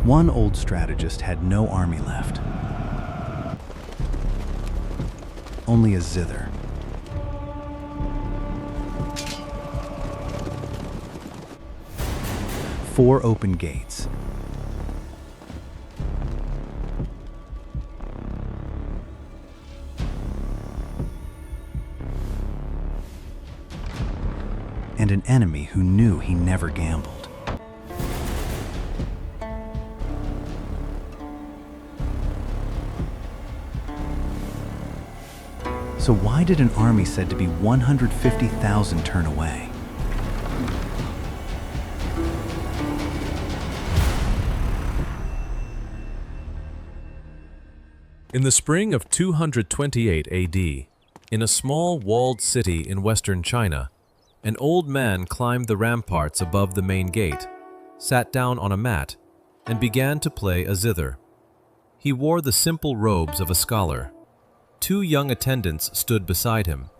One old strategist had no army left. Only a zither. Four open gates. And an enemy who knew he never gambled. So why did an army said to be 150,000 turn away? In the spring of 228 AD, in a small walled city in western China, an old man climbed the ramparts above the main gate, sat down on a mat, and began to play a zither. He wore the simple robes of a scholar. Two young attendants stood beside him.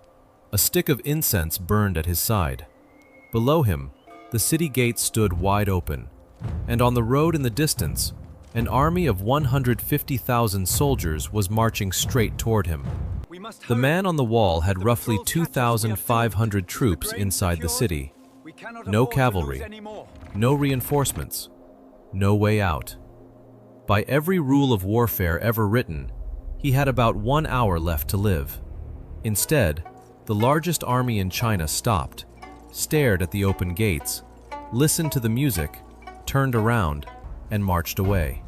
A stick of incense burned at his side. Below him, the city gate stood wide open, and on the road in the distance, an army of 150,000 soldiers was marching straight toward him. The man on the wall had roughly 2,500 troops inside the city. No cavalry, no reinforcements, no way out. By every rule of warfare ever written, he had about 1 hour left to live. Instead, the largest army in China stopped, stared at the open gates, listened to the music, turned around, and marched away.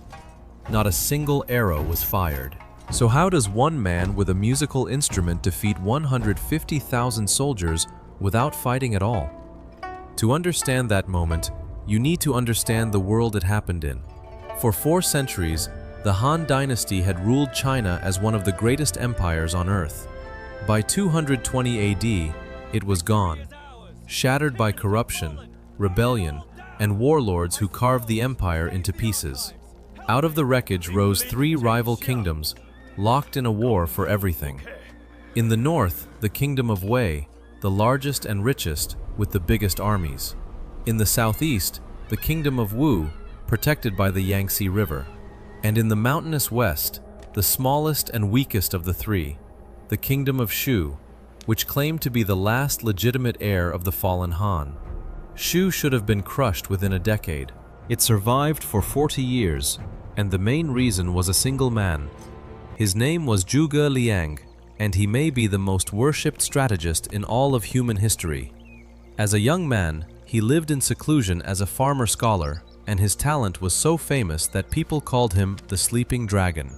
Not a single arrow was fired. So how does one man with a musical instrument defeat 150,000 soldiers without fighting at all? To understand that moment, you need to understand the world it happened in. For 4 centuries, the Han Dynasty had ruled China as one of the greatest empires on earth. By 220 AD, it was gone, shattered by corruption, rebellion, and warlords who carved the empire into pieces. Out of the wreckage rose 3 rival kingdoms, locked in a war for everything. In the north, the kingdom of Wei, the largest and richest, with the biggest armies. In the southeast, the kingdom of Wu, protected by the Yangtze River. And in the mountainous west, the smallest and weakest of the 3, the kingdom of Shu, which claimed to be the last legitimate heir of the fallen Han. Shu should have been crushed within a decade. It survived for 40 years, and the main reason was a single man. His name was Zhuge Liang, and he may be the most worshipped strategist in all of human history. As a young man, he lived in seclusion as a farmer scholar, and his talent was so famous that people called him the Sleeping Dragon.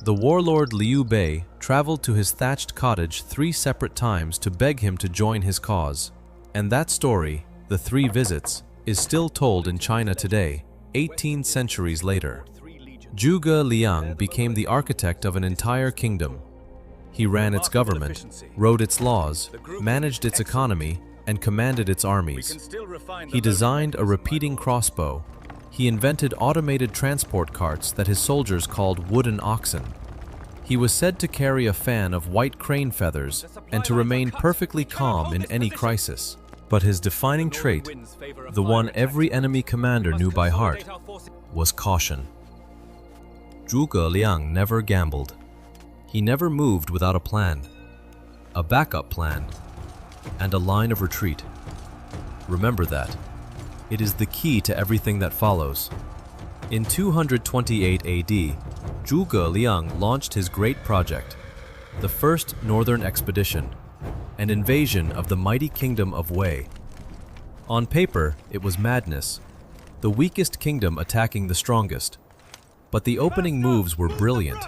The warlord Liu Bei traveled to his thatched cottage 3 separate times to beg him to join his cause. And that story, the 3 visits, is still told in China today, 18 centuries later. Zhuge Liang became the architect of an entire kingdom. He ran its government, wrote its laws, managed its economy, and commanded its armies. He designed a repeating crossbow. He invented automated transport carts that his soldiers called wooden oxen. He was said to carry a fan of white crane feathers and to remain perfectly calm in any crisis. But his defining trait, the one every enemy commander knew by heart, was caution. Zhuge Liang never gambled. He never moved without a plan, a backup plan, and a line of retreat. Remember that. It is the key to everything that follows. In 228 AD, Zhuge Liang launched his great project, the First Northern Expedition, an invasion of the mighty kingdom of Wei. On paper, it was madness, the weakest kingdom attacking the strongest. But the opening moves were brilliant.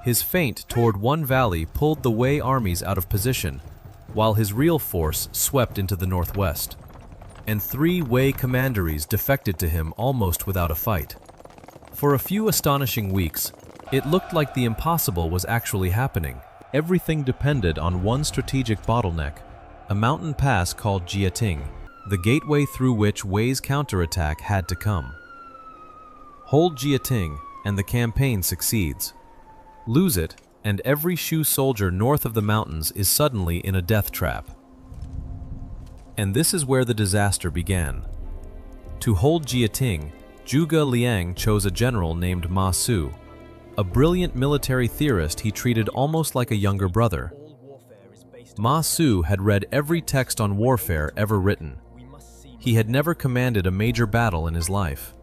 His feint toward one valley pulled the Wei armies out of position, while his real force swept into the northwest. And 3 Wei commanderies defected to him almost without a fight. For a few astonishing weeks, it looked like the impossible was actually happening. Everything depended on one strategic bottleneck, a mountain pass called Jieting, the gateway through which Wei's counterattack had to come. Hold Jieting, and the campaign succeeds. Lose it, and every Shu soldier north of the mountains is suddenly in a death trap. And this is where the disaster began. To hold Jieting, Zhuge Liang chose a general named Ma Su. A brilliant military theorist he treated almost like a younger brother. Ma Su had read every text on warfare ever written. He had never commanded a major battle in his life.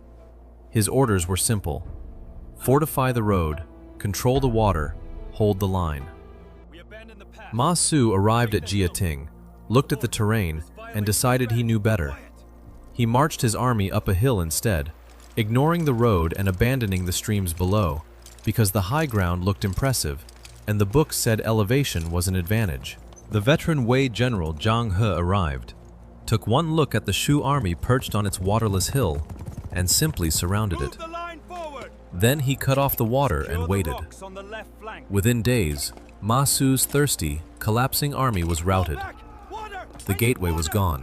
His orders were simple: fortify the road, control the water, hold the line. Ma Su arrived at Jieting, looked at the terrain, and decided he knew better. He marched his army up a hill instead, ignoring the road and abandoning the streams below, because the high ground looked impressive, and the book said elevation was an advantage. The veteran Wei general Zhang He arrived, took one look at the Shu army perched on its waterless hill, and simply surrounded it. Then he cut off the water and waited. Within days, Ma Su's thirsty, collapsing army was routed. The gateway was gone.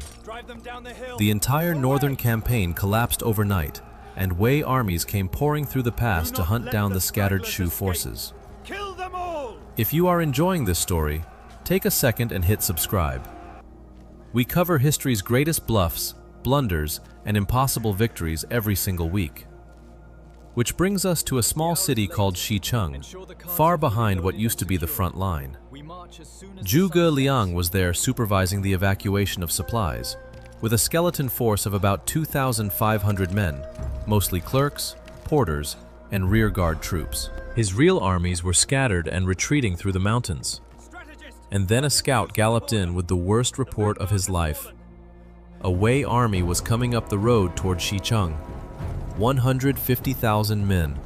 The entire northern campaign collapsed overnight, and Wei armies came pouring through the pass to hunt down the scattered Shu forces. If you are enjoying this story, take a second and hit subscribe. We cover history's greatest bluffs, blunders, and impossible victories every single week. Which brings us to a small city called Xicheng, far behind what used to be the front line. Zhuge Liang was there supervising the evacuation of supplies, with a skeleton force of about 2,500 men, mostly clerks, porters, and rearguard troops. His real armies were scattered and retreating through the mountains. And then a scout galloped in with the worst report of his life. A Wei army was coming up the road toward Xicheng, 150,000 men,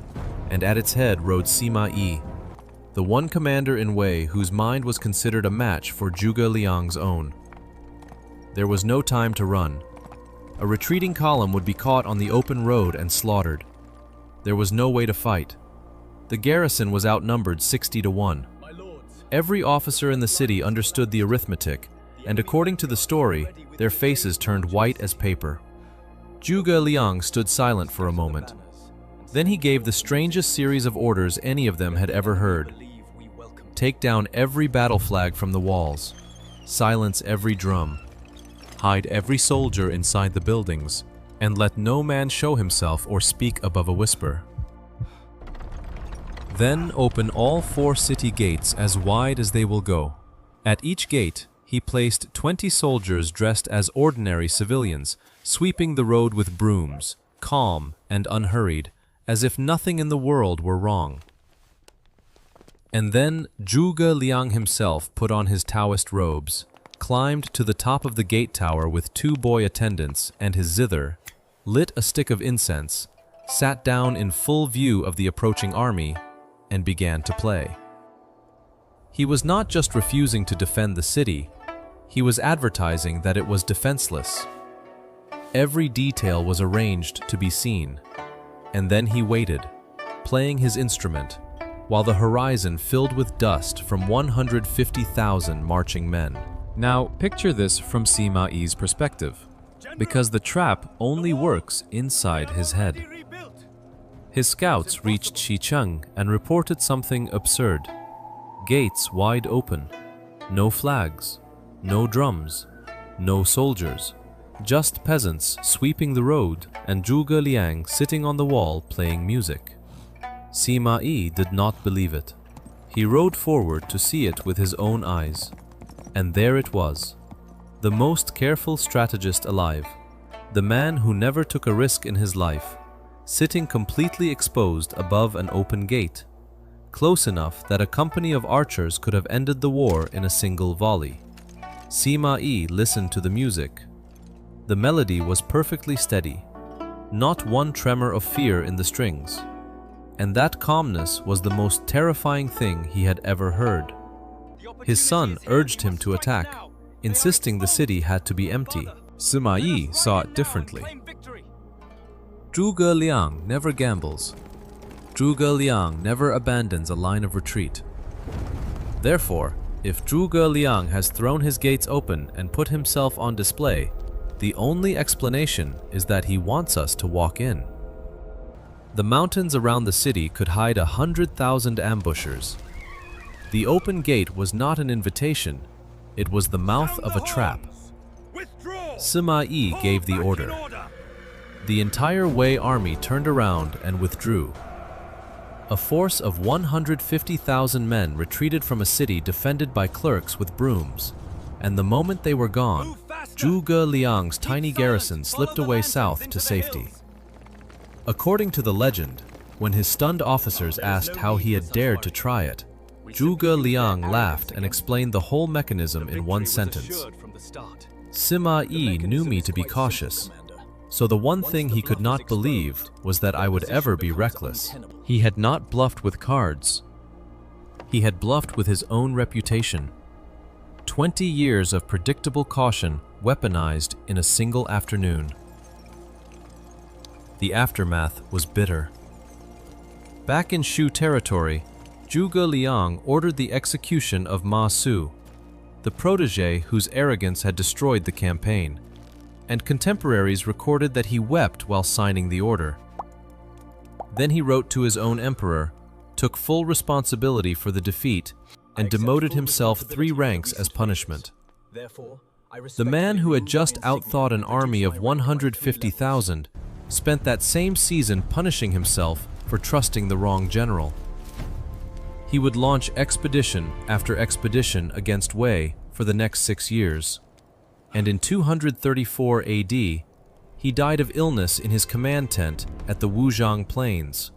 and at its head rode Sima Yi, the one commander in Wei whose mind was considered a match for Zhuge Liang's own. There was no time to run. A retreating column would be caught on the open road and slaughtered. There was no way to fight. The garrison was outnumbered 60 to 1. Every officer in the city understood the arithmetic, and according to the story, their faces turned white as paper. Zhuge Liang stood silent for a moment. Then he gave the strangest series of orders any of them had ever heard. Take down every battle flag from the walls. Silence every drum. Hide every soldier inside the buildings, and let no man show himself or speak above a whisper. Then open all 4 city gates as wide as they will go. At each gate, he placed 20 soldiers dressed as ordinary civilians, sweeping the road with brooms, calm and unhurried, as if nothing in the world were wrong. And then Zhuge Liang himself put on his Taoist robes, climbed to the top of the gate tower with 2 boy attendants and his zither, lit a stick of incense, sat down in full view of the approaching army, and began to play. He was not just refusing to defend the city, he was advertising that it was defenseless. Every detail was arranged to be seen, and then he waited, playing his instrument, while the horizon filled with dust from 150,000 marching men. Now, picture this from Sima Yi's perspective, because the trap only works inside his head. His scouts reached Xicheng and reported something absurd. Gates wide open, no flags, no drums, no soldiers, just peasants sweeping the road and Zhuge Liang sitting on the wall playing music. Sima Yi did not believe it. He rode forward to see it with his own eyes. And there it was, the most careful strategist alive, the man who never took a risk in his life, sitting completely exposed above an open gate, close enough that a company of archers could have ended the war in a single volley. Sima Yi listened to the music. The melody was perfectly steady, not one tremor of fear in the strings. And that calmness was the most terrifying thing he had ever heard. His son urged him to attack, insisting the city had to be empty. Sima Yi saw it differently. Zhuge Liang never gambles. Zhuge Liang never abandons a line of retreat. Therefore, if Zhuge Liang has thrown his gates open and put himself on display, the only explanation is that he wants us to walk in. The mountains around the city could hide 100,000 ambushers. The open gate was not an invitation, it was the mouth of a trap. Sima Yi gave the order. the entire Wei army turned around and withdrew. A force of 150,000 men retreated from a city defended by clerks with brooms, and the moment they were gone, Zhuge Liang's tiny garrison slipped away south to safety. According to the legend, when his stunned officers asked how he had dared to try it, Zhuge Liang laughed and explained the whole mechanism in one sentence. Sima Yi knew me to be cautious, so the one thing he could not believe was that I would ever be reckless. He had not bluffed with cards. He had bluffed with his own reputation. 20 years of predictable caution weaponized in a single afternoon. The aftermath was bitter. Back in Shu territory, Zhuge Liang ordered the execution of Ma Su, the protege whose arrogance had destroyed the campaign, and contemporaries recorded that he wept while signing the order. Then he wrote to his own emperor, took full responsibility for the defeat, and demoted himself 3 ranks as punishment. The man who had just outthought an army of 150,000 spent that same season punishing himself for trusting the wrong general. He would launch expedition after expedition against Wei for the next 6 years, and in 234 AD, he died of illness in his command tent at the Wuzhang Plains,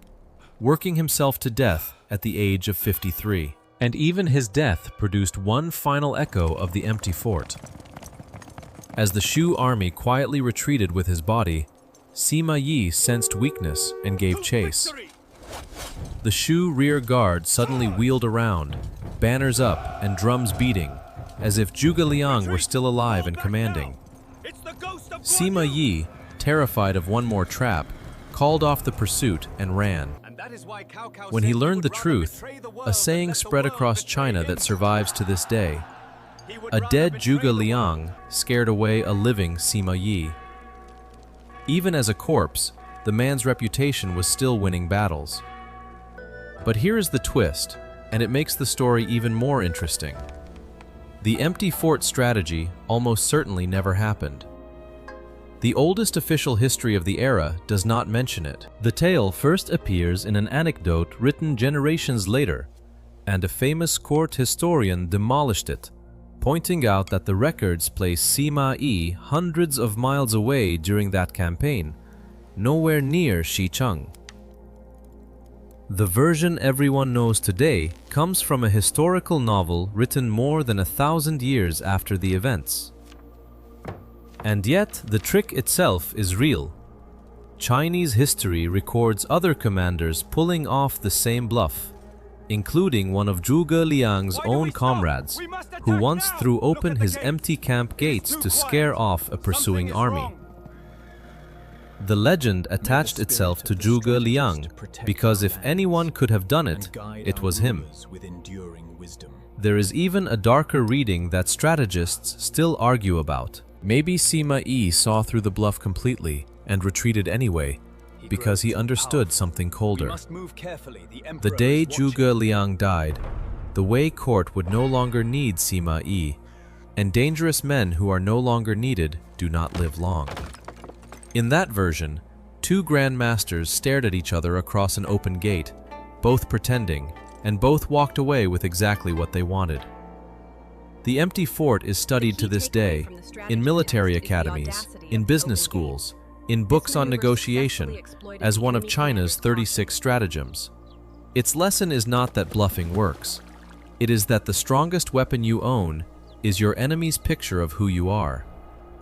working himself to death at the age of 53. And even his death produced one final echo of the empty fort. As the Shu army quietly retreated with his body, Sima Yi sensed weakness and gave chase. The Shu rear guard suddenly wheeled around, banners up and drums beating, as if Zhuge Liang were still alive and commanding. Sima Yi, terrified of one more trap, called off the pursuit and ran. When he learned the truth, a saying spread across China that survives to this day. A dead Zhuge Liang scared away a living Sima Yi. Even as a corpse, the man's reputation was still winning battles. But here is the twist, and it makes the story even more interesting. The empty fort strategy almost certainly never happened. The oldest official history of the era does not mention it. The tale first appears in an anecdote written generations later, and a famous court historian demolished it, pointing out that the records place Sima Yi hundreds of miles away during that campaign, nowhere near Xicheng. The version everyone knows today comes from a historical novel written more than 1,000 years after the events. And yet, the trick itself is real. Chinese history records other commanders pulling off the same bluff, including one of Zhuge Liang's own comrades, who once threw open his empty camp gates to scare off a pursuing army. The legend attached itself to Zhuge Liang because if anyone could have done it, it was him. There is even a darker reading that strategists still argue about. Maybe Sima Yi saw through the bluff completely and retreated anyway, because he understood something colder. The day Zhuge Liang died, the Wei court would no longer need Sima Yi, and dangerous men who are no longer needed do not live long. In that version, 2 Grand Masters stared at each other across an open gate, both pretending, and both walked away with exactly what they wanted. The empty fort is studied to this day, in military academies, in business schools, in books on negotiation, as one of China's 36 stratagems. Its lesson is not that bluffing works. It is that the strongest weapon you own is your enemy's picture of who you are,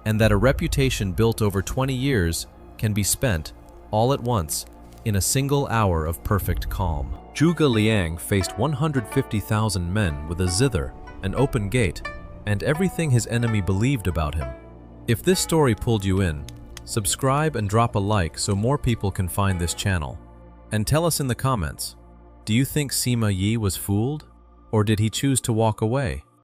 and that a reputation built over 20 years can be spent, all at once, in a single hour of perfect calm. Zhuge Liang faced 150,000 men with a zither, an open gate, and everything his enemy believed about him. If this story pulled you in, subscribe and drop a like so more people can find this channel. And tell us in the comments, do you think Sima Yi was fooled, or did he choose to walk away?